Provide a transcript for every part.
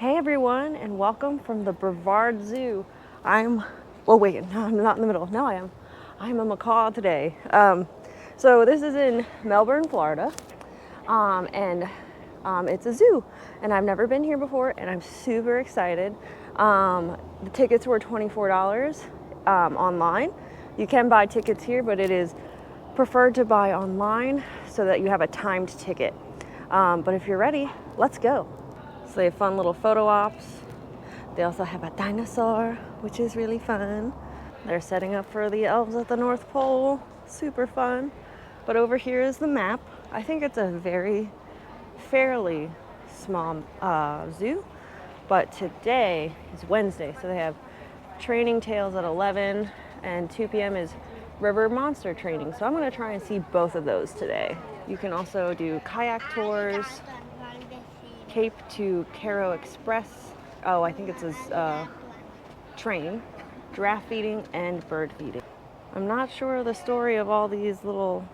Hey everyone, and welcome from the Brevard Zoo. Well wait, no, I'm not in the middle. No, I am. I'm a macaw today. So this is in Melbourne, Florida, and it's a zoo, and I've never been here before, and I'm super excited. The tickets were $24 online. You can buy tickets here, but it is preferred to buy online so that you have a timed ticket. But if you're ready, let's go. So they have fun little photo ops. They also have a dinosaur, which is really fun. They're setting up for the elves at the North Pole. Super fun. But over here is the map. I think it's a fairly small zoo. But today is Wednesday, so they have training tails at 11 and 2 p.m. is river monster training. So I'm gonna try and see both of those today. You can also do kayak tours, Cape to Caro Express. Oh, I think it's a train, giraffe feeding and bird feeding. I'm not sure the story of all these little,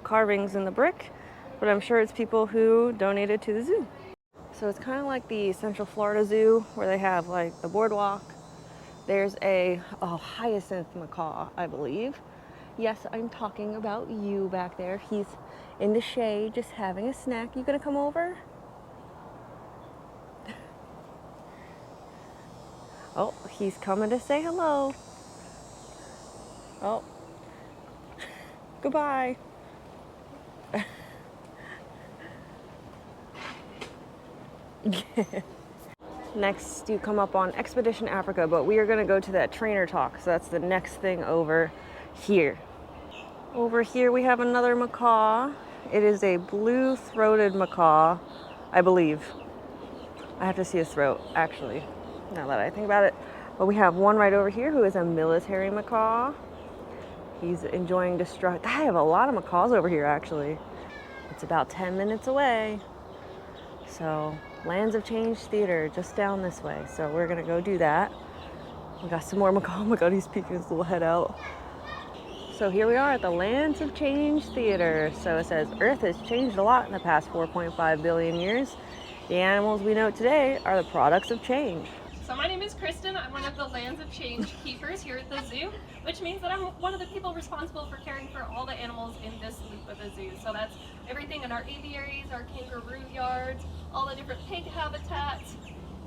carvings in the brick, but I'm sure it's people who donated to the zoo. So it's kind of like the Central Florida Zoo where they have like the boardwalk. There's a hyacinth macaw, I believe. Yes, I'm talking about you back there. He's in the shade just having a snack. You gonna come over? Oh, he's coming to say hello. Oh, goodbye. Next, you come up on Expedition Africa, but we are going to go to that trainer talk, so that's the next thing over here. Over here, we have another macaw. It is a blue-throated macaw, I believe. I have to see his throat, actually, now that I think about it. But we have one right over here who is a military macaw. He's enjoying I have a lot of macaws over here, actually. It's about 10 minutes away. So, Lands of Change Theater, just down this way. So we're gonna go do that. We got some more macaw. Oh my God, he's peeking his little head out. So here we are at the Lands of Change Theater. So it says, Earth has changed a lot in the past 4.5 billion years. The animals we know today are the products of change. So my name is Kristen. I'm one of the Lands of Change keepers here at the zoo, which means that I'm one of the people responsible for caring for all the animals in this loop of the zoo. So that's everything in our aviaries, our kangaroo yards, all the different pig habitats,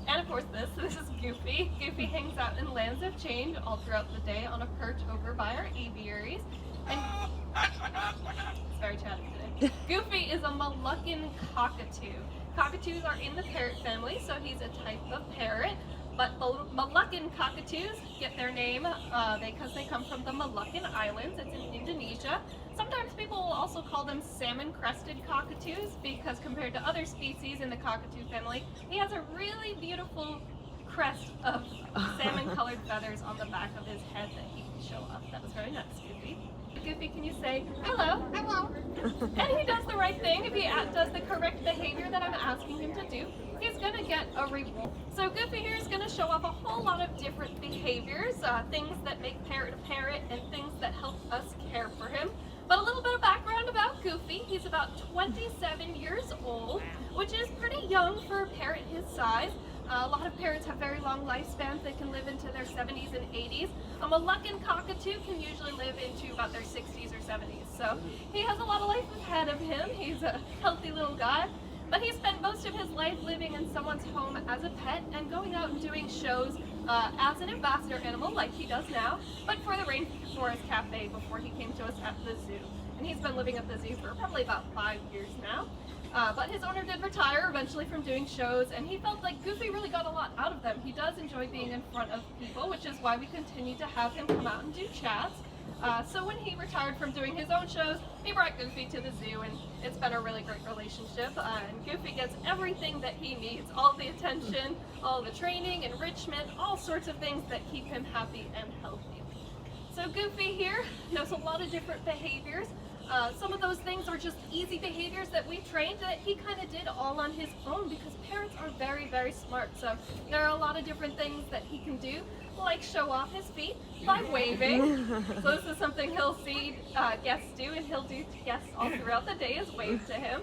and of course this is Goofy. Goofy hangs out in Lands of Change all throughout the day on a perch over by our aviaries. And it's very chatty today. Goofy is a Moluccan cockatoo. Cockatoos are in the parrot family, so he's a type of parrot. But the Moluccan cockatoos get their name because they come from the Moluccan Islands. It's in Indonesia. Sometimes people will also call them salmon-crested cockatoos because compared to other species in the cockatoo family, he has a really beautiful crest of salmon-colored feathers on the back of his head that he can show off. That was very nice, Goofy. Goofy, can you say hello? Hello. And he does the right thing. If he does the correct behavior that I'm asking him to do, he's gonna get a reward. So Goofy here is gonna show off a whole lot of different behaviors, things that make parrot a parrot and things that help us care for him. But a little bit of background about Goofy. He's about 27 years old, which is pretty young for a parrot his size. A lot of parrots have very long lifespans. They can live into their 70s and 80s. A Moluccan cockatoo can usually live into about their 60s or 70s. So he has a lot of life ahead of him. He's a healthy little guy. But he spent most of his life living in someone's home as a pet and going out and doing shows as an ambassador animal like he does now, but for the Rainforest Cafe before he came to us at the zoo. And he's been living at the zoo for probably about 5 years now. But his owner did retire eventually from doing shows, and he felt like Goofy really got a lot out of them. He does enjoy being in front of people, which is why we continue to have him come out and do chats. So when he retired from doing his own shows, he brought Goofy to the zoo, and it's been a really great relationship. And Goofy gets everything that he needs, all the attention, all the training, enrichment, all sorts of things that keep him happy and healthy. So Goofy here knows a lot of different behaviors. Some of those things are just easy behaviors that we trained that he kind of did all on his own because parrots are very, very smart. So there are a lot of different things that he can do, like show off his feet by waving. So this is something he'll see guests do, and he'll do to guests all throughout the day is wave to him.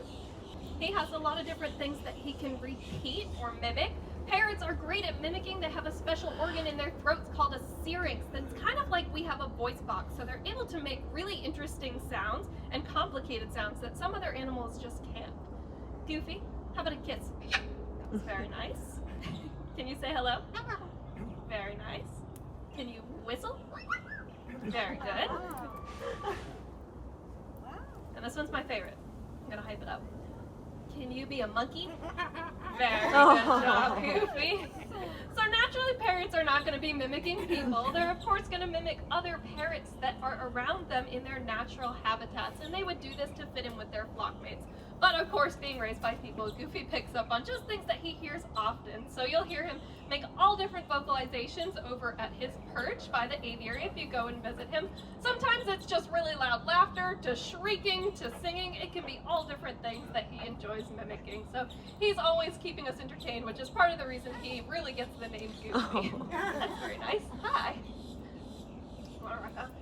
He has a lot of different things that he can repeat or mimic. Parrots are great at mimicking. They have a special organ in their throats called a syrinx that's kind of like we have a voice box. So they're able to make really interesting sounds and complicated sounds that some other animals just can't. Goofy, how about a kiss? That's very nice. Can you say hello? Very nice. Can you whistle? Very good. And this one's my favorite. I'm gonna hype it up. Can you be a monkey? Very good job, Goofy. So naturally, parrots are not going to be mimicking people. They're of course going to mimic other parrots that are around them in their natural habitats, and they would do this to fit in with their flock mates. But of course, being raised by people, Goofy picks up on just things that he hears often. So you'll hear him make all different vocalizations over at his perch by the aviary if you go and visit him. Sometimes it's just really loud laughter, to shrieking, to singing. It can be all different things that he enjoys mimicking. So he's always keeping us entertained, which is part of the reason he really gets the name Goofy. That's very nice. Hi. You want to rock up?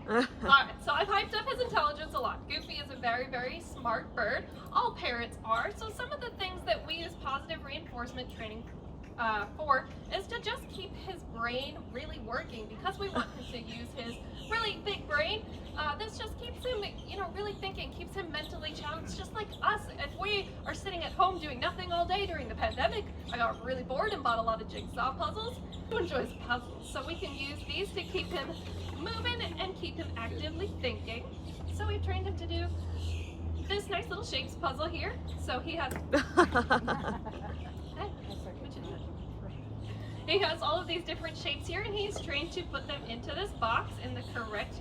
Alright, so I've hyped up his intelligence a lot. Goofy is a very, very smart bird. All parrots are. So some of the things that we use positive reinforcement training for is to just keep his brain really working, because we want him to use his really big brain. This just keeps him, really thinking, keeps him mentally challenged, just like us. If we are sitting at home doing nothing all day during the pandemic, I got really bored and bought a lot of jigsaw puzzles. Who enjoys puzzles? So we can use these to keep him moving and keep him actively thinking. So we've trained him to do this nice little shapes puzzle here. So he has he has all of these different shapes here, and he's trained to put them into this box in the correct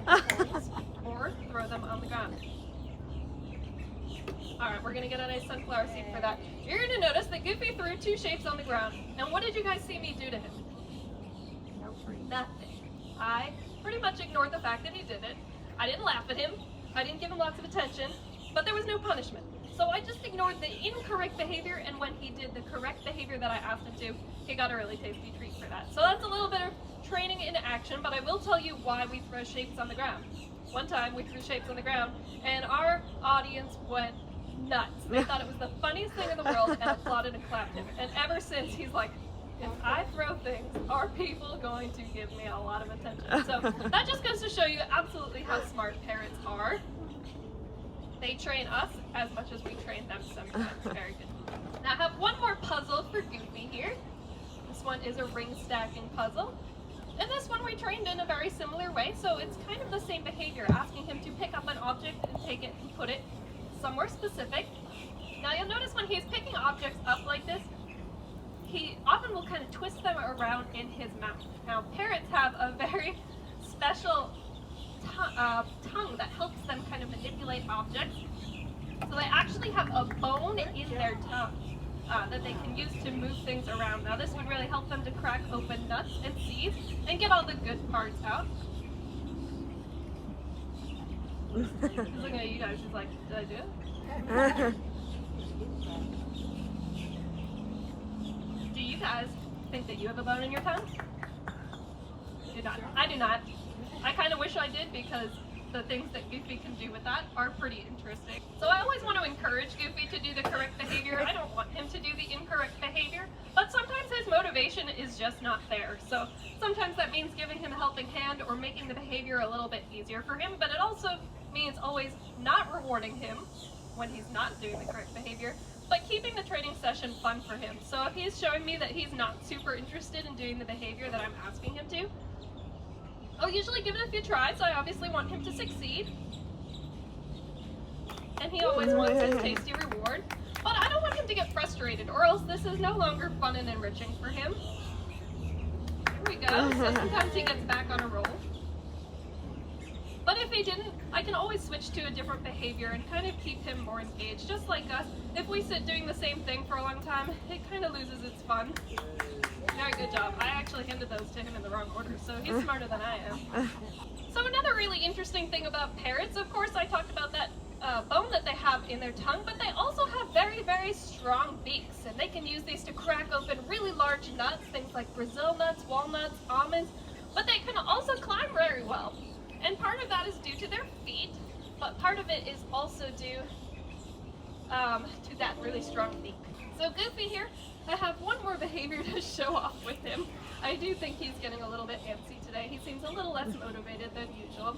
place or throw them on the ground. Alright, we're gonna get a nice sunflower seed for that. You're gonna notice that Goofy threw 2 shapes on the ground. And what did you guys see me do to him? Nothing. I pretty much ignored the fact that he did it. I didn't laugh at him. I didn't give him lots of attention, but there was no punishment. So I just ignored the incorrect behavior, and when he did the correct behavior that I asked him to, he got a really tasty treat for that. So that's a little bit of training in action, but I will tell you why we throw shapes on the ground. One time we threw shapes on the ground, and our audience went nuts. They thought it was the funniest thing in the world and applauded and clapped him. And ever since, he's like, if I throw things, are people going to give me a lot of attention? So that just goes to show you absolutely how smart parrots are. They train us as much as we train them sometimes. Very good. Now I have one more puzzle for Goofy here. This one is a ring stacking puzzle. And this one we trained in a very similar way, so it's kind of the same behavior, asking him to pick up an object and take it and put it somewhere specific. Now you'll notice when he's picking objects up like this, he often will kind of twist them around in his mouth. Now parrots have a very special tongue that helps them kind of manipulate objects. So they actually have a bone in their tongue that they can use to move things around. Now this would really help them to crack open nuts and seeds and get all the good parts out. He's looking at you guys, he's like, did I do it? Do you guys think that you have a bone in your tongue? Do not. I do not. I kind of wish I did, because the things that Goofy can do with that are pretty interesting. So I always want to encourage Goofy to do the correct behavior. I don't want him to do the incorrect behavior, but sometimes his motivation is just not there. So sometimes that means giving him a helping hand or making the behavior a little bit easier for him, but it also means always not rewarding him when he's not doing the correct behavior, but keeping the training session fun for him. So if he's showing me that he's not super interested in doing the behavior that I'm asking him to, I'll usually give it a few tries. I obviously want him to succeed. And he always wants his tasty reward. But I don't want him to get frustrated, or else this is no longer fun and enriching for him. Here we go. So sometimes he gets back on a roll. But if he didn't, I can always switch to a different behavior and kind of keep him more engaged. Just like us, if we sit doing the same thing for a long time, it kind of loses its fun. Very good job. I actually handed those to him in the wrong order, so he's smarter than I am. So another really interesting thing about parrots, of course, I talked about that bone that they have in their tongue, but they also have very, very strong beaks, and they can use these to crack open really large nuts, things like Brazil nuts, walnuts, almonds, but they can also climb very well. And part of that is due to their feet, but part of it is also due to that really strong beak. So Goofy here, I have one more behavior to show off with him. I do think he's getting a little bit antsy today. He seems a little less motivated than usual.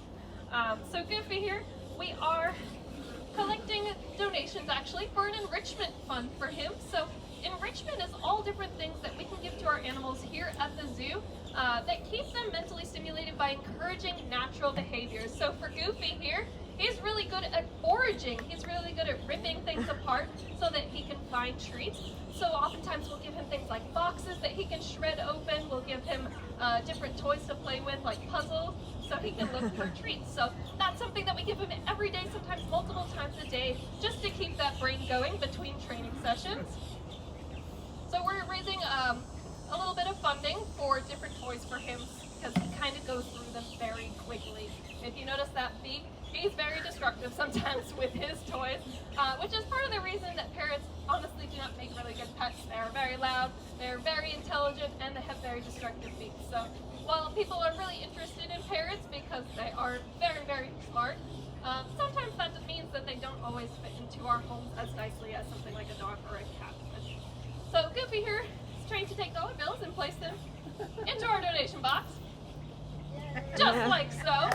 So Goofy here, we are collecting donations actually for an enrichment fund for him. So enrichment is all different things that we can give to our animals here at the zoo that keep them mentally stimulated by encouraging natural behaviors. So for Goofy here, he's really good at foraging. He's really good at ripping things apart so that he can find treats. So oftentimes we'll give him things like boxes that he can shred open. We'll give him different toys to play with, like puzzles, so he can look for treats. So that's something that we give him every day, sometimes multiple times a day, just to keep that brain going between training sessions. So we're raising a little bit of funding for different toys for him because he kind of goes through them very quickly. If you notice that beak, he's very destructive sometimes with his toys, which is part of the reason that parrots honestly do not make really good pets. They're very loud, they're very intelligent, and they have very destructive beaks. So while people are really interested in parrots because they are very, very smart, sometimes that means that they don't always fit into our homes as nicely as something like a dog or a cat would. So Goofy here is trained to take dollar bills and place them into our donation box, just like so,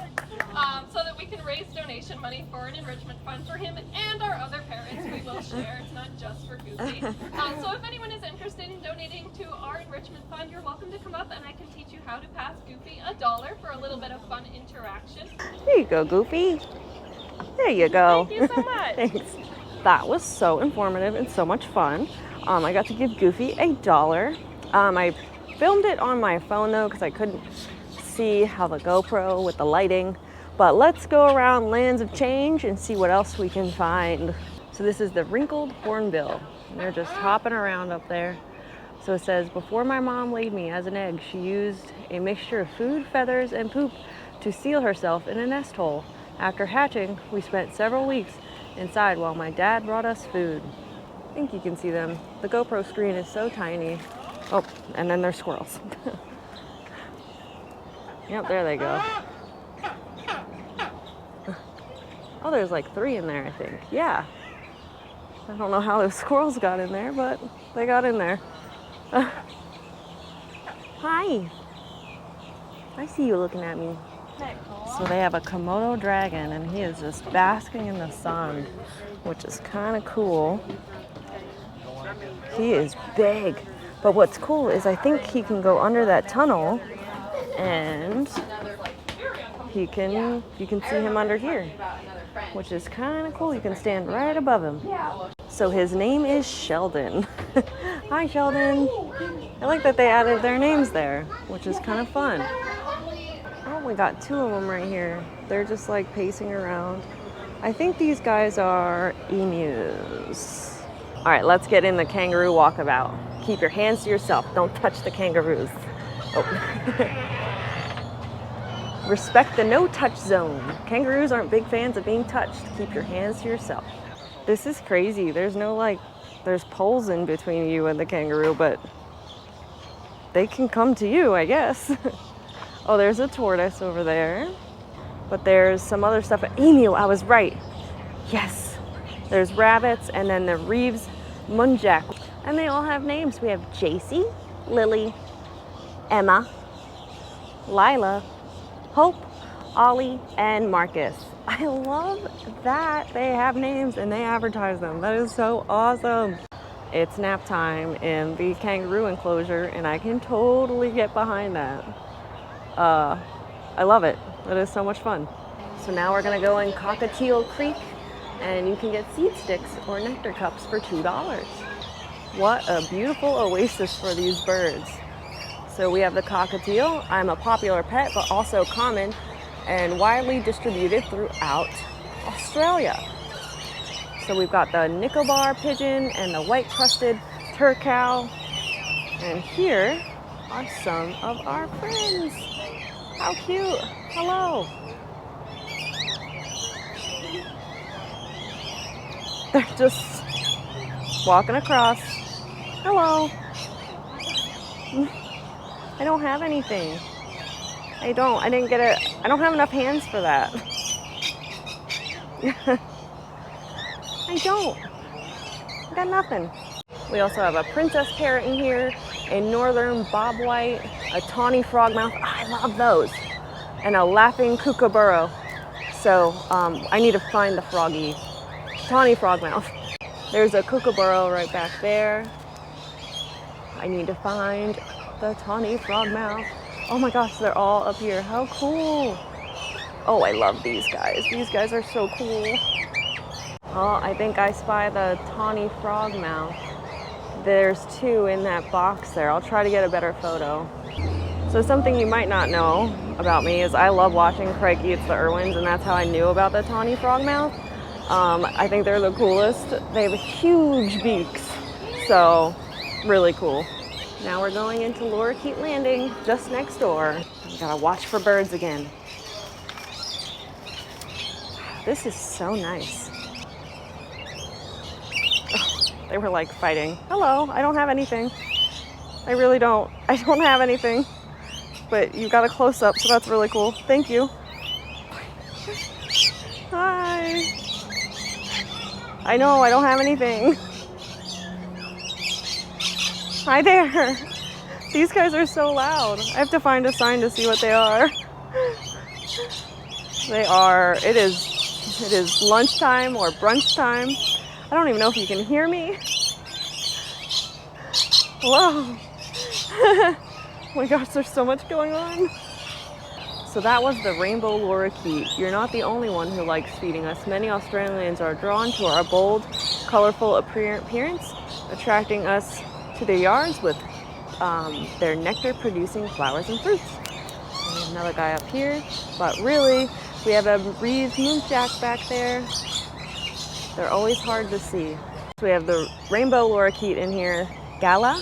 so that we can raise donation money for an enrichment fund for him and our other parents. We will share, it's not just for Goofy. So if anyone is interested in donating to our enrichment fund, you're welcome to come up and I can teach you how to pass Goofy $1 for a little bit of fun interaction. There you go, Goofy. There you go. Thank you so much. Thanks. That was so informative and so much fun. I got to give Goofy $1. I filmed it on my phone though because I couldn't see how the GoPro with the lighting. But let's go around Lands of Change and see what else we can find. So this is the wrinkled hornbill. And they're just hopping around up there. So it says, before my mom laid me as an egg, she used a mixture of food, feathers, and poop to seal herself in a nest hole. After hatching, we spent several weeks inside while my dad brought us food. I think you can see them. The GoPro screen is so tiny. Oh, and then there's squirrels. Yep, there they go. Oh, there's like 3 in there, I think. Yeah. I don't know how those squirrels got in there, but they got in there. Hi. I see you looking at me. So they have a Komodo dragon, and he is just basking in the sun, which is kind of cool. He is big. But what's cool is I think he can go under that tunnel, and you can see him under here, which is kind of cool. You can stand right above him. So his name is Sheldon. Hi, Sheldon. I like that they added their names there, which is kind of fun. Oh, we got 2 of them right here. They're just like pacing around. I think these guys are emus. All right, let's get in the kangaroo walkabout. Keep your hands to yourself. Don't touch the kangaroos. Oh. Respect the no-touch zone. Kangaroos aren't big fans of being touched. Keep your hands to yourself. This is crazy. There's no there's poles in between you and the kangaroo, but they can come to you, I guess. Oh, there's a tortoise over there. But there's some other stuff. Emu, I was right. Yes. There's rabbits, and then the Reeves muntjac. And they all have names. We have JC, Lily, Emma, Lila, Hope, Ollie, and Marcus. I love that they have names and they advertise them. That is so awesome. It's nap time in the kangaroo enclosure, and I can totally get behind that. I love it. It is so much fun. So now we're gonna go in Cockatiel Creek, and you can get seed sticks or nectar cups for $2. What a beautiful oasis for these birds. So we have the cockatiel. I'm a popular pet, but also common and widely distributed throughout Australia. So we've got the Nicobar pigeon and the white-crested turcow. And here are some of our friends. How cute. Hello. They're just walking across. Hello. I don't have anything. I don't have enough hands for that. I don't. I got nothing. We also have a princess parrot in here, a northern bobwhite, a tawny frogmouth. I love those. And a laughing kookaburra. So I need to find the froggy, tawny frogmouth. There's a kookaburra right back there. I need to find the tawny frogmouth. Oh my gosh, they're all up here. How cool. Oh, I love these guys. These guys are so cool. Oh, I think I spy the tawny frogmouth. There's two in that box there. I'll try to get a better photo. So something you might not know about me is I love watching Craig eats the Irwins, and that's how I knew about the tawny frogmouth. I think they're the coolest. They have huge beaks, so really cool. Now we're going into Lorikeet Landing, just next door. Gotta watch for birds again. This is so nice. Oh, they were like fighting. Hello, I don't have anything. I really don't. I don't have anything. But you got a close up, so that's really cool. Thank you. Hi. I know, I don't have anything. Hi there. These guys are so loud. I have to find a sign to see what they are. It is lunchtime or brunch time. I don't even know if you can hear me. Whoa. Oh my gosh, there's so much going on. So that was the rainbow lorikeet. You're not the only one who likes feeding us. Many Australians are drawn to our bold, colorful appearance, attracting us to their yards with their nectar-producing flowers and fruits. There's another guy up here, but really, we have a Reed's moonjack back there. They're always hard to see. So we have the rainbow lorikeet in here, Gala,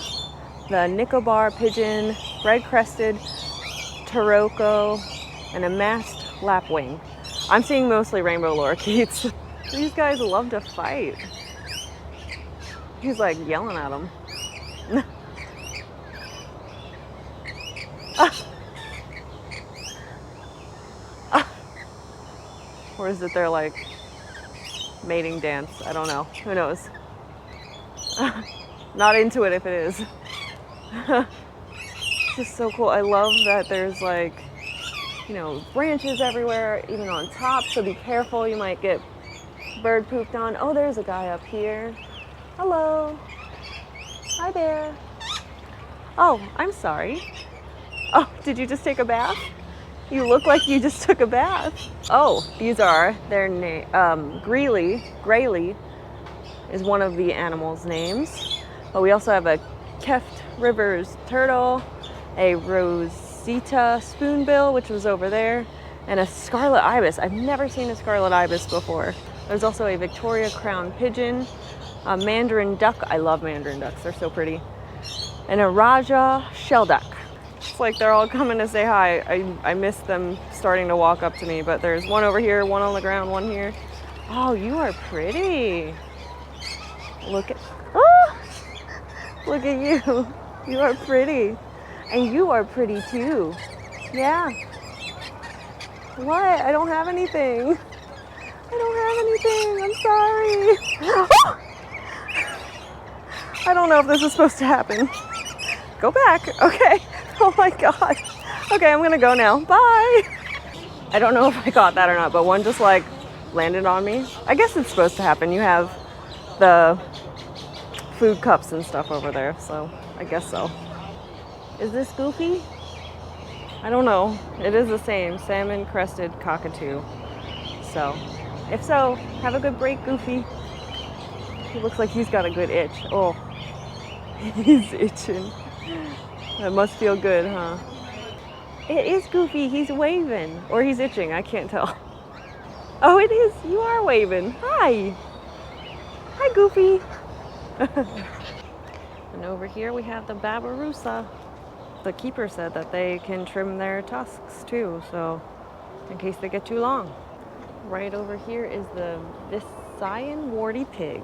the Nicobar pigeon, red-crested Taroko, and a masked lapwing. I'm seeing mostly rainbow lorikeets. These guys love to fight. He's like yelling at them. Or is it their like mating dance? I don't know. Who knows? Not into it if it is. This is so cool. I love that there's like, you know, branches everywhere, even on top, so be careful, you might get bird pooped on. Oh, there's a guy up here. Hello. Hi there. Oh, I'm sorry. Oh, did you just take a bath? You look like you just took a bath. Oh, these are their name. Graylee is one of the animals' names. But we also have a Keft Rivers turtle, a Rosita spoonbill, which was over there, and a scarlet ibis. I've never seen a scarlet ibis before. There's also a Victoria crown pigeon, a mandarin duck. I love mandarin ducks, they're so pretty. And a Raja shelduck. It's like they're all coming to say hi. I miss them starting to walk up to me, but there's one over here, one on the ground, one here. Oh, you are pretty. Look at, oh, look at you. You are pretty. And you are pretty too. Yeah. What? I don't have anything. I don't have anything. I'm sorry. I don't know if this is supposed to happen. Go back. Okay. Oh my God. Okay, I'm gonna go now. Bye. I don't know if I got that or not, but one just like landed on me. I guess it's supposed to happen. You have the food cups and stuff over there, so I guess so. Is this Goofy? I don't know. It is the same, salmon crested cockatoo. So, if so, have a good break, Goofy. He looks like he's got a good itch. Oh, he's itching. That must feel good, huh? It is Goofy. He's waving. Or he's itching. I can't tell. Oh, it is. You are waving. Hi. Hi, Goofy. And over here we have the Babirusa. The keeper said that they can trim their tusks too, so in case they get too long. Right over here is the Visayan warty pig.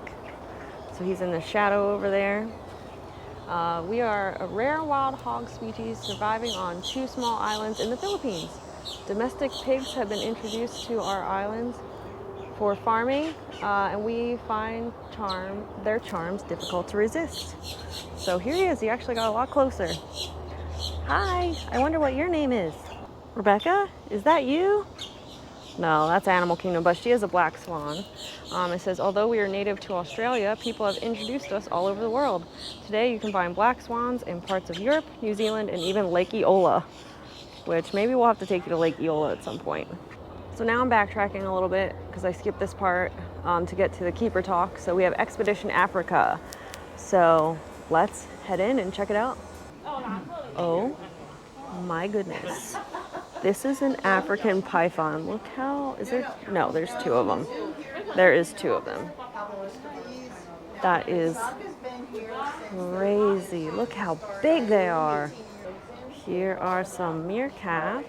So he's in the shadow over there. We are a rare wild hog species surviving on 2 small islands in the Philippines. Domestic pigs have been introduced to our islands for farming, and we find their charms difficult to resist. So here he is. He actually got a lot closer. Hi, I wonder what your name is. Rebecca, is that you? No, that's Animal Kingdom, but she is a black swan. It says, although we are native to Australia, people have introduced us all over the world. Today you can find black swans in parts of Europe, New Zealand, and even Lake Eola, which maybe we'll have to take you to Lake Eola at some point. So now I'm backtracking a little bit because I skipped this part to get to the keeper talk. So we have Expedition Africa. So let's head in and check it out. Oh my goodness. This is an African python. Look how, is there? No, there's two of them. There is two of them. That is crazy. Look how big they are. Here are some meerkats.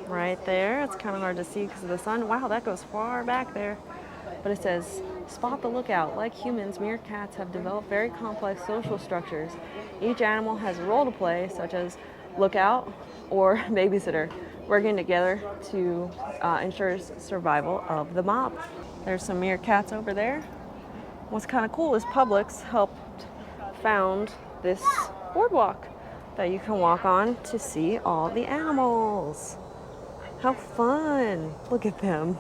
Right there. It's kind of hard to see because of the sun. Wow, that goes far back there. But it says, spot the lookout. Like humans, meerkats have developed very complex social structures. Each animal has a role to play, such as lookout or babysitter, working together to ensure survival of the mob. There's some meerkats over there. What's kind of cool is Publix found this boardwalk that you can walk on to see all the animals. How fun! Look at them.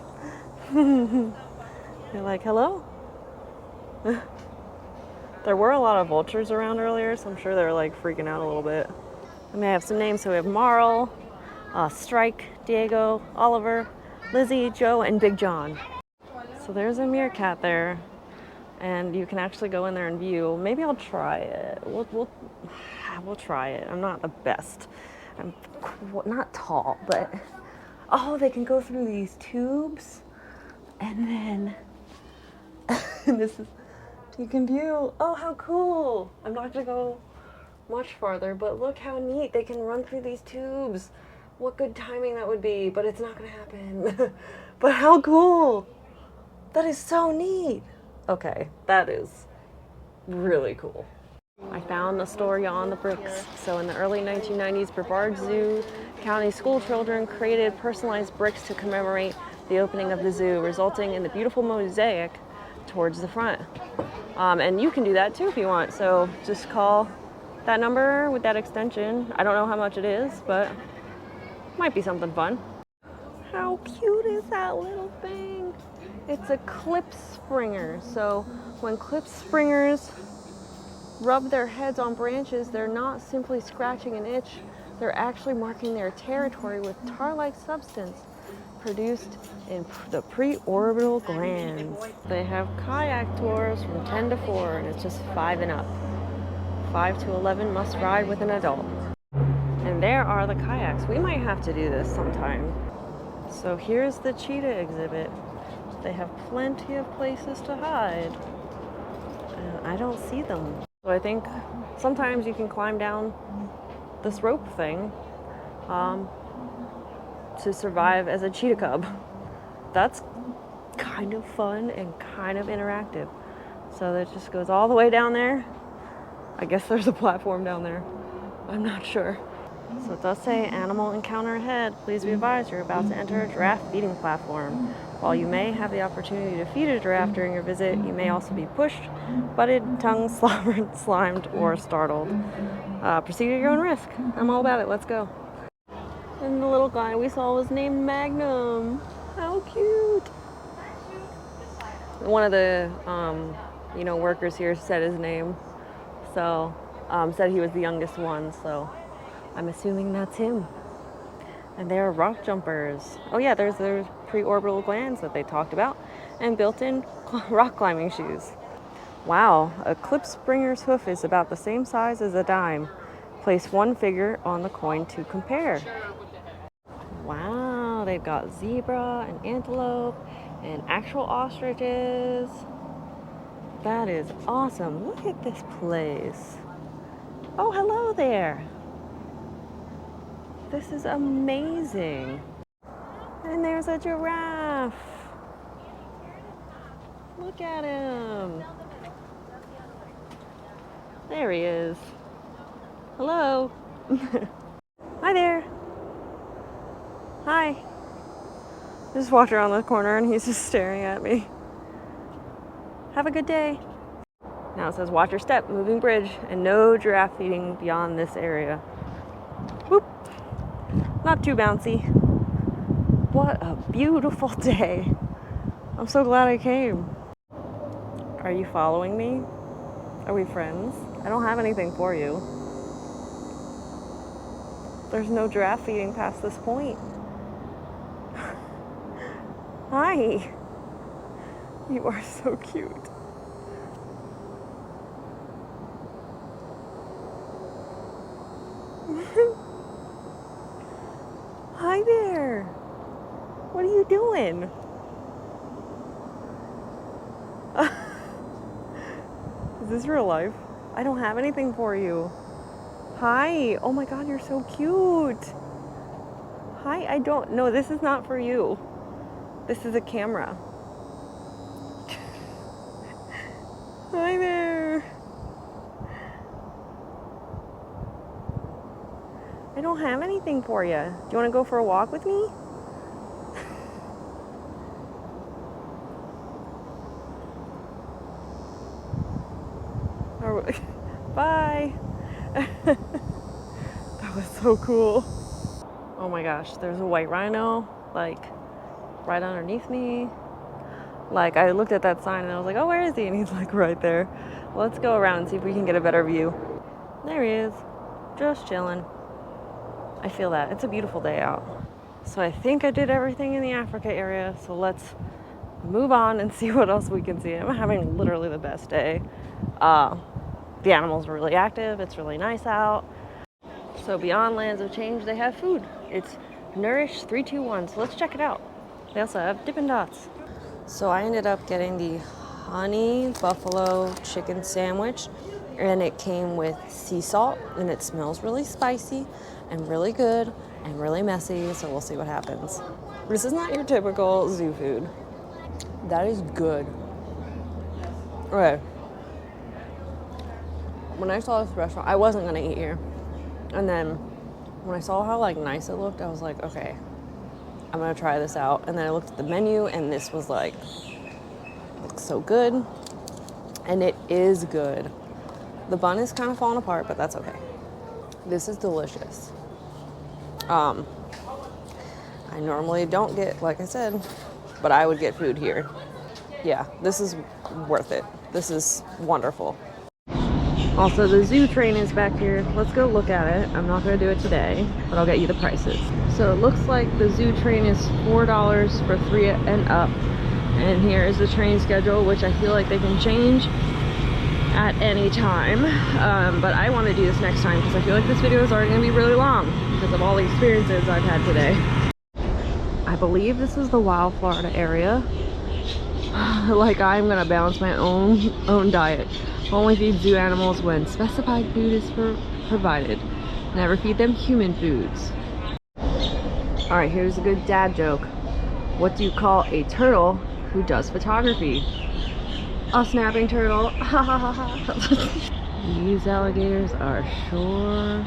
They're like, hello? There were a lot of vultures around earlier, so I'm sure they're like freaking out a little bit. And they have some names, so we have Marl, Strike, Diego, Oliver, Lizzie, Joe, and Big John. So there's a meerkat there, and you can actually go in there and view. Maybe I'll try it. We'll try it. I'm not the best. I'm not tall, but oh, they can go through these tubes, and then this is, you can view. Oh, how cool! I'm not gonna go much farther, but look how neat. They can run through these tubes. What good timing that would be, but it's not gonna happen. But how cool! That is so neat. Okay, that is really cool. I found the story on the bricks. So in the early 1990s, Brevard Zoo County school children created personalized bricks to commemorate the opening of the zoo, resulting in the beautiful mosaic towards the front. And you can do that too if you want. So just call that number with that extension. I don't know how much it is, but it might be something fun. How cute is that little thing? It's a clip springer. So when clip springers rub their heads on branches, they're not simply scratching an itch, they're actually marking their territory with tar-like substance produced in the preorbital glands. They have kayak tours from 10 to 4, and it's just 5 and up. 5 to 11 must ride with an adult. And there are the kayaks. We might have to do this sometime. So here's the cheetah exhibit. They have plenty of places to hide. And I don't see them. So I think sometimes you can climb down this rope thing to survive as a cheetah cub. That's kind of fun and kind of interactive. So that just goes all the way down there. I guess there's a platform down there. I'm not sure. So it does say animal encounter ahead. Please be advised you're about to enter a giraffe feeding platform. While you may have the opportunity to feed a giraffe during your visit, you may also be pushed, butted, tongue slobbered, slimed, or startled. Proceed at your own risk. I'm all about it. Let's go. And the little guy we saw was named Magnum. How cute. One of the workers here said his name. So said he was the youngest one, so I'm assuming that's him. And there are rock jumpers. Oh yeah, there's preorbital glands that they talked about, and built-in rock climbing shoes. Wow, a clip springer's hoof is about the same size as a dime. Place one figure on the coin to compare. Wow, they've got zebra and antelope and actual ostriches. That is awesome. Look at this place. Oh, hello there. This is amazing. And there's a giraffe. Look at him. There he is. Hello. Hi there. Hi. Just walked around the corner and he's just staring at me. Have a good day. Now it says watch your step, moving bridge, and no giraffe feeding beyond this area. Whoop. Not too bouncy. What a beautiful day. I'm so glad I came. Are you following me? Are we friends? I don't have anything for you. There's no giraffe feeding past this point. Hi. You are so cute. Hi there. What are you doing? Is this real life? I don't have anything for you. Hi. Oh my God, you're so cute. Hi, I don't. No, this is not for you. This is a camera. Hi there. I don't have anything for you. Do you want to go for a walk with me? Bye. That was so cool. Oh my gosh, there's a white rhino, like, right underneath me. Like, I looked at that sign and I was like, oh, where is he? And he's like right there. Let's go around and see if we can get a better view. There he is, just chilling. I feel that. It's a beautiful day out. So I think I did everything in the Africa area. So let's move on and see what else we can see. I'm having literally the best day. The animals are really active. It's really nice out. So beyond Lands of Change, they have food. It's Nourish 321. So let's check it out. They also have Dippin' Dots. So I ended up getting the honey buffalo chicken sandwich, and it came with sea salt, and it smells really spicy and really good and really messy, so we'll see what happens. This is not your typical zoo food. That is good. Okay. When I saw this restaurant, I wasn't gonna eat here. And then when I saw how like nice it looked, I was like, okay, I'm gonna try this out. And then I looked at the menu and this was like, looks so good. And it is good. The bun is kind of falling apart, but that's okay. This is delicious. I normally don't get, like I said, but I would get food here. Yeah, this is worth it. This is wonderful. Also, the zoo train is back here. Let's go look at it. I'm not going to do it today, but I'll get you the prices. So it looks like the zoo train is $4 for 3 and up. And here is the train schedule, which I feel like they can change at any time. But I want to do this next time because I feel like this video is already going to be really long because of all the experiences I've had today. I believe this is the Wild Florida area. Like I'm going to balance my own diet. Only feed zoo animals when specified food is provided. Never feed them human foods. Alright, here's a good dad joke. What do you call a turtle who does photography? A snapping turtle. These alligators are sure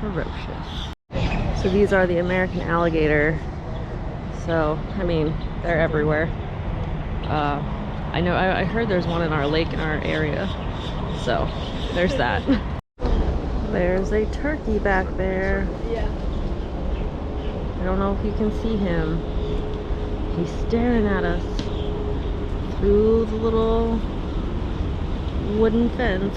ferocious. So these are the American alligator. So, I mean, they're everywhere. I heard there's one in our lake in our area. So, there's that. There's a turkey back there. Yeah. I don't know if you can see him. He's staring at us through the little wooden fence.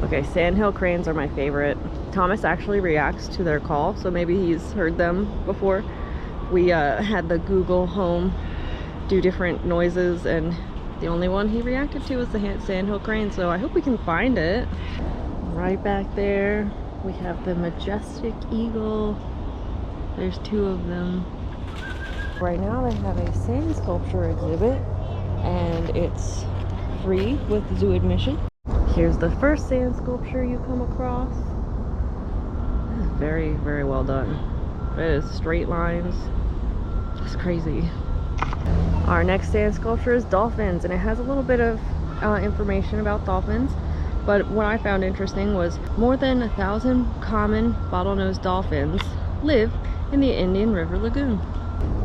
Okay, sandhill cranes are my favorite. Thomas actually reacts to their call, so maybe he's heard them before. We had the Google Home do different noises, and the only one he reacted to was the sandhill crane, so I hope we can find it. Right back there, we have the majestic eagle. There's 2 of them. Right now they have a sand sculpture exhibit, and it's free with zoo admission. Here's the first sand sculpture you come across. This is very, very well done. It is straight lines. It's crazy. Our next sand sculpture is dolphins, and it has a little bit of information about dolphins, but what I found interesting was more than 1,000 common bottlenose dolphins live in the Indian River Lagoon.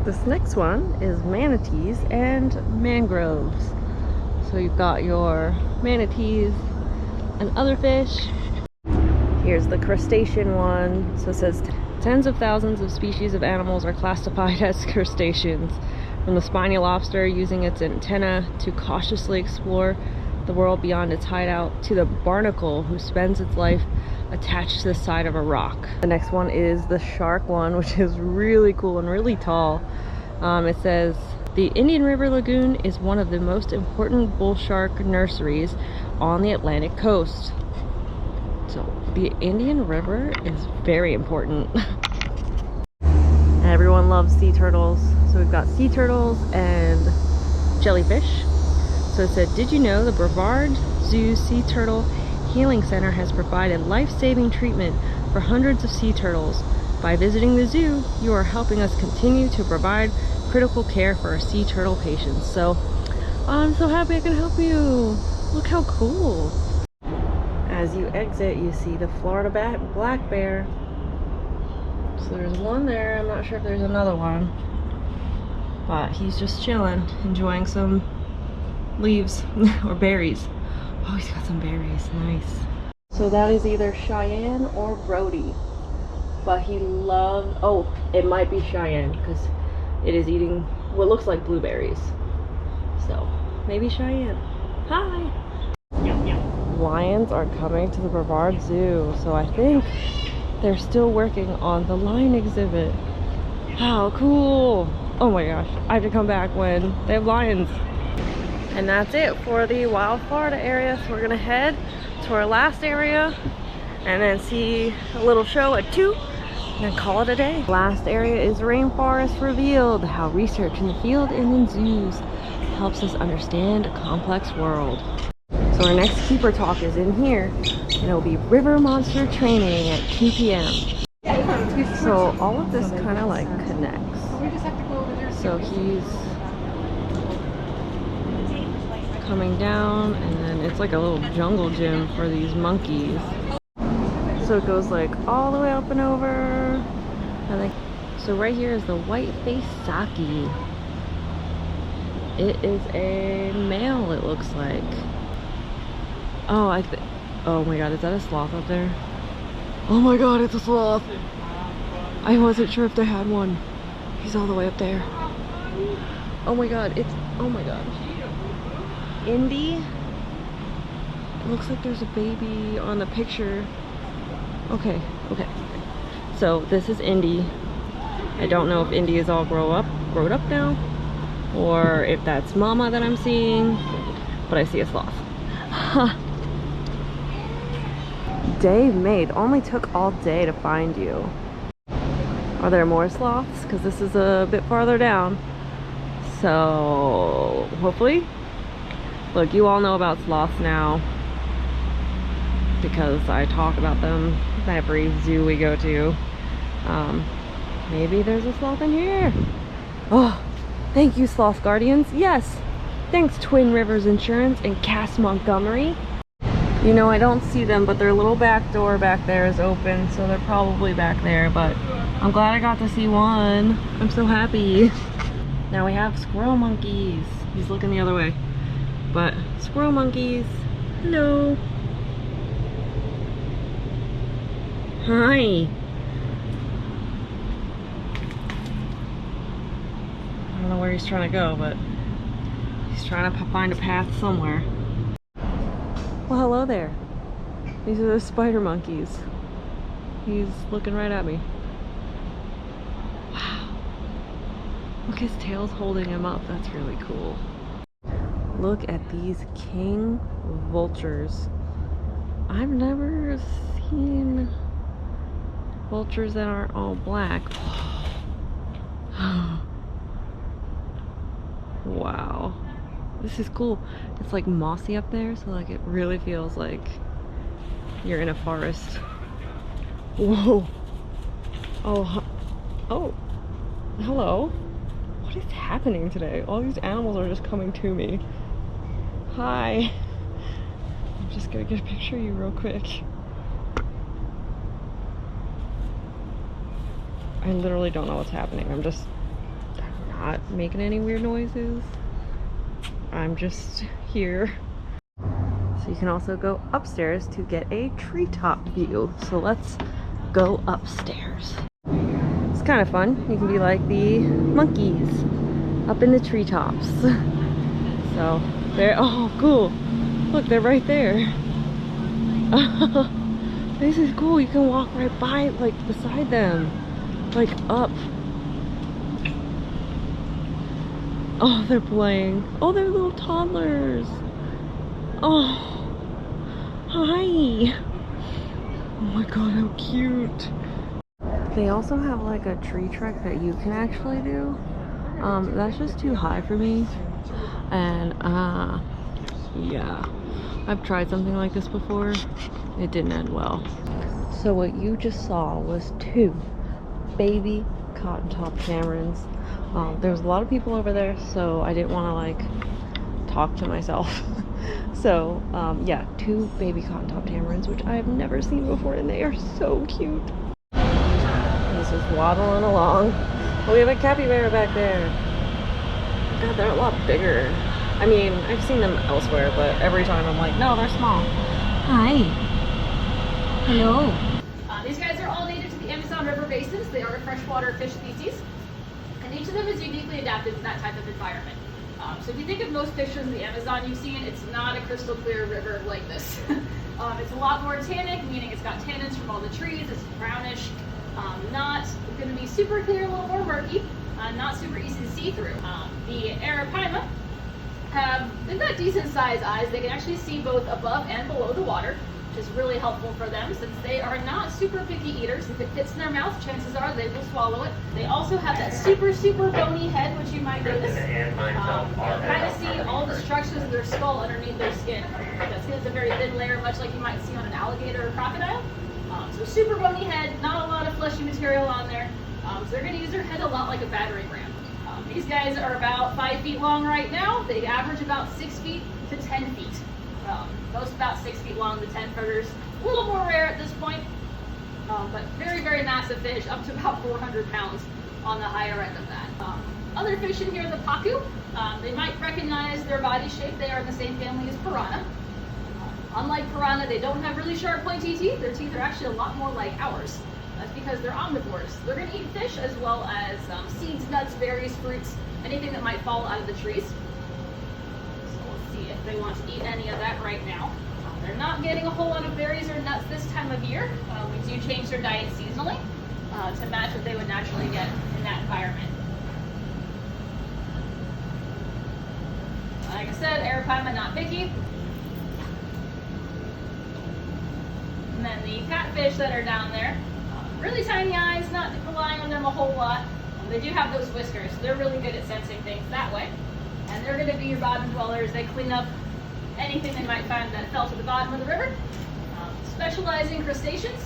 This next one is manatees and mangroves. So you've got your manatees and other fish. Here's the crustacean one. So it says tens of thousands of species of animals are classified as crustaceans. From the spiny lobster using its antenna to cautiously explore the world beyond its hideout, to the barnacle who spends its life attached to the side of a rock. The next one is the shark one, which is really cool and really tall. It says, the Indian River Lagoon is one of the most important bull shark nurseries on the Atlantic coast. So the Indian River is very important. Everyone loves sea turtles. So we've got sea turtles and jellyfish. So it said, did you know the Brevard Zoo Sea Turtle Healing Center has provided life-saving treatment for hundreds of sea turtles. By visiting the zoo, you are helping us continue to provide critical care for our sea turtle patients. So I'm so happy I can help you. Look how cool. As you exit, you see the Florida black bear. So there's one there. I'm not sure if there's another one, but he's just chilling, enjoying some leaves or berries. Oh, he's got some berries. Nice. So that is either Cheyenne or Røde, but he loves, oh, it might be Cheyenne because it is eating what looks like blueberries. So maybe Cheyenne. Hi. Lions are coming to the Brevard Zoo, so I think they're still working on the lion exhibit. How cool. Oh my gosh, I have to come back when they have lions. And that's it for the Wild Florida area. So we're gonna head to our last area and then see a little show at 2 and then call it a day. Last area is Rainforest Revealed, how research in the field and in zoos helps us understand a complex world. So our next keeper talk is in here, and it'll be river monster training at 2 p.m. So all of this kind of like connects. So he's coming down, and then it's like a little jungle gym for these monkeys. So it goes like all the way up and over, and then so right here is the white-faced saki. It is a male, it looks like. Oh, oh my god, is that a sloth up there? Oh my god, it's a sloth. I wasn't sure if they had one. He's all the way up there. Oh my god, oh my god. Indy. It looks like there's a baby on the picture. Okay. So this is Indy. I don't know if Indy is all grown up now, or if that's Mama that I'm seeing, but I see a sloth. Day made. Only took all day to find you. Are there more sloths? Because this is a bit farther down. So hopefully. Look, you all know about sloths now because I talk about them every zoo we go to. Maybe there's a sloth in here. Oh, thank you, Sloth Guardians. Yes, thanks Twin Rivers Insurance and Cass Montgomery. You know, I don't see them, but their little back door back there is open, so they're probably back there, but I'm glad I got to see one. I'm so happy. Now we have squirrel monkeys. He's looking the other way. But squirrel monkeys, hello. Hi. I don't know where he's trying to go, but he's trying to find a path somewhere. Well, hello there. These are the spider monkeys. He's looking right at me. Wow. Look, his tail's holding him up. That's really cool. Look at these king vultures. I've never seen vultures that aren't all black. Wow. This is cool. It's like mossy up there, so like it really feels like you're in a forest. Whoa. Oh, hello. What is happening today? All these animals are just coming to me. Hi. I'm just gonna get a picture of you real quick. I literally don't know what's happening. I'm just not making any weird noises. I'm just here. So you can also go upstairs to get a treetop view. So let's go upstairs. It's kind of fun. You can be like the monkeys up in the treetops. So they're, oh cool. Look, they're right there. This is cool. You can walk right by, like beside them, like up. Oh, they're playing. Oh, they're little toddlers. Oh, hi. Oh my god, how cute. They also have like a tree trek that you can actually do. That's just too high for me. And yeah, I've tried something like this before. It didn't end well. So what you just saw was 2 baby cotton top tamarins. There was a lot of people over there, so I didn't want to like talk to myself. So yeah, 2 baby cotton top tamarins, which I've never seen before, and they are so cute. This is waddling along. Oh, we have a capybara back there. God, they're a lot bigger. I mean, I've seen them elsewhere, but every time I'm like, no, they're small. Hi. Hello. These guys are all native to the Amazon River basins. They are a freshwater fish species, and each of them is uniquely adapted to that type of environment. So if you think of most fish in the Amazon you've seen, it's not a crystal clear river like this. It's a lot more tannic, meaning it's got tannins from all the trees. It's brownish, not going to be super clear, a little more murky, not super easy to see through. The Arapaima they've got decent sized eyes. They can actually see both above and below the water, which is really helpful for them since they are not super picky eaters. If it fits in their mouth, chances are they will swallow it. They also have that super bony head, which you might notice. You kind of see all the structures of their skull underneath their skin. That skin is a very thin layer, much like you might see on an alligator or crocodile. So super bony head, not a lot of fleshy material on there. So they're going to use their head a lot like a battering ram. These guys are about 5 feet long right now. They average about 6 feet to 10 feet. Most about 6 feet long, the 10-footers. A little more rare at this point, but very, very massive fish, up to about 400 pounds on the higher end of that. Other fish in here, the pacu, they might recognize their body shape. They are in the same family as piranha. Unlike piranha, they don't have really sharp, pointy teeth. Their teeth are actually a lot more like ours. That's because they're omnivores. They're going to eat fish as well as seeds, nuts, berries, fruits, anything that might fall out of the trees. So let's see if they want to eat any of that right now. They're not getting a whole lot of berries or nuts this time of year. We do change their diet seasonally to match what they would naturally get in that environment. Like I said, Arapaima not picky. And then the catfish that are down there, really tiny eyes, not relying on them a whole lot. They do have those whiskers, so they're really good at sensing things that way. And they're going to be your bottom dwellers. They clean up anything they might find that fell to the bottom of the river. Specializing crustaceans.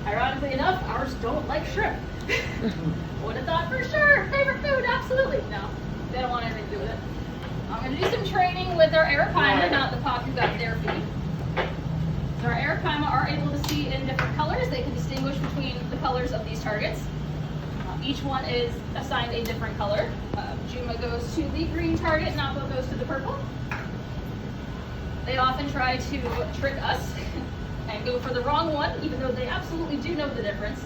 Ironically enough, ours don't like shrimp. Would have thought for sure, favorite food, absolutely. No, they don't want anything to do with it. I'm going to do some training with our Arapaima, not the pacu got their food. So our Arapaima are able to see in different colors. They can distinguish between the colors of these targets. Each one is assigned a different color. Juma goes to the green target, Napo goes to the purple. They often try to trick us and go for the wrong one, even though they absolutely do know the difference.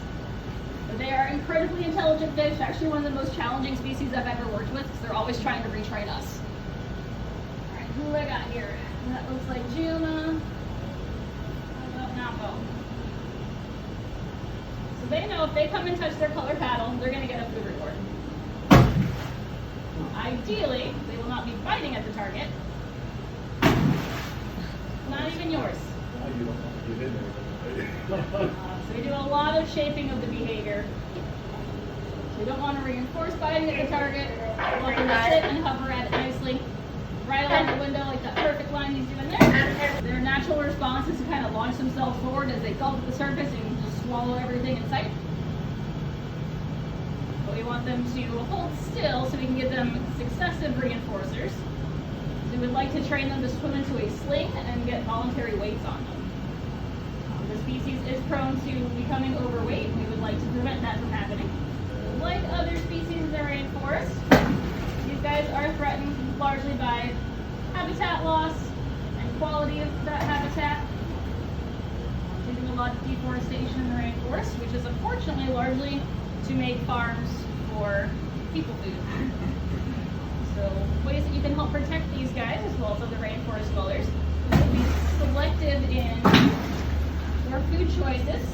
But they are incredibly intelligent fish, actually one of the most challenging species I've ever worked with, because they're always trying to retrain us. All right, who I got here? That looks like Juma. Napo. So they know if they come and touch their color paddle, they're going to get a food reward. Ideally, they will not be biting at the target. Not even yours. So we do a lot of shaping of the behavior. So we don't want to reinforce biting at the target. We want them to sit and hover at it nicely. Right along the window, like that perfect line he's doing there. Their natural response is to kind of launch themselves forward as they gulp at the surface and just swallow everything in sight. But we want them to hold still so we can give them successive reinforcers. We would like to train them to swim into a sling and get voluntary weights on them. The species is prone to becoming overweight. We would like to prevent that from happening. Like other species in the rainforest, These guys are threatened largely by habitat loss and quality of that habitat. They do a lot of deforestation in the rainforest, which is unfortunately largely to make farms for people food. So ways that you can help protect these guys as well as other rainforest dwellers is to be selective in your food choices.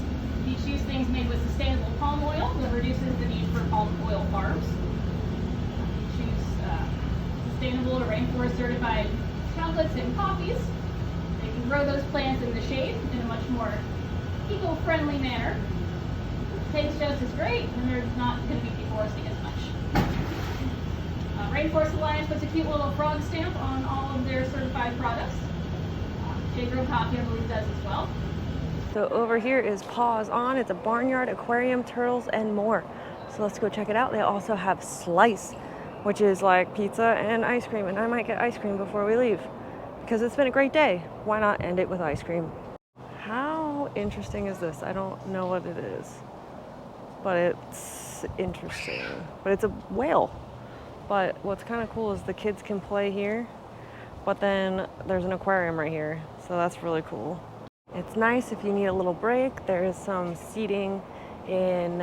You choose things made with sustainable palm oil that reduces the need for palm oil farms. You choose sustainable or rainforest certified chocolates and coffees. They can grow those plants in the shade in a much more eco-friendly manner. Tastes just as great, and they're not going to be deforesting as much. Rainforest Alliance puts a cute little frog stamp on all of their certified products. J-Grow Coffee, I believe, does as well. So over here is Paws On. It's a barnyard, aquarium, turtles, and more. So let's go check it out. They also have Slice, which is like pizza and ice cream. And I might get ice cream before we leave because it's been a great day. Why not end it with ice cream? How interesting is this? I don't know what it is, but it's interesting. But it's a whale. But what's kind of cool is the kids can play here, but then there's an aquarium right here. So that's really cool. It's nice if you need a little break. There is some seating in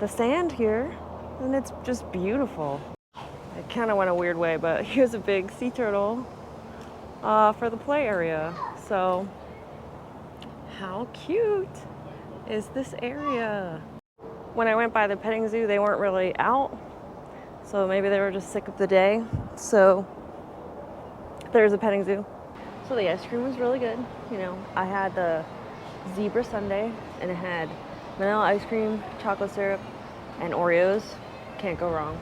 the sand here, and it's just beautiful. It kind of went a weird way, but here's a big sea turtle for the play area. So how cute is this area? When I went by the petting zoo, they weren't really out, so maybe they were just sick of the day. So there's a petting zoo. So the ice cream was really good. You know, I had the zebra sundae, and it had vanilla ice cream, chocolate syrup, and Oreos. Can't go wrong.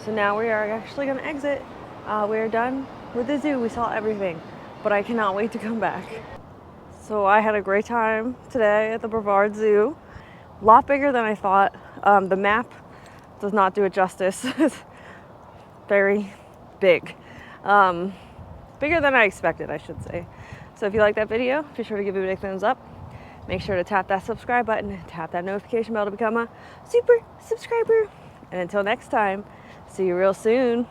So now we are actually gonna exit. We're done with the zoo. We saw everything, but I cannot wait to come back. So I had a great time today at the Brevard Zoo. A lot bigger than I thought. The map does not do it justice. It's very big. Bigger than I expected, I should say. So if you like that video, be sure to give it a big thumbs up. Make sure to tap that subscribe button and tap that notification bell to become a super subscriber. And until next time, see you real soon.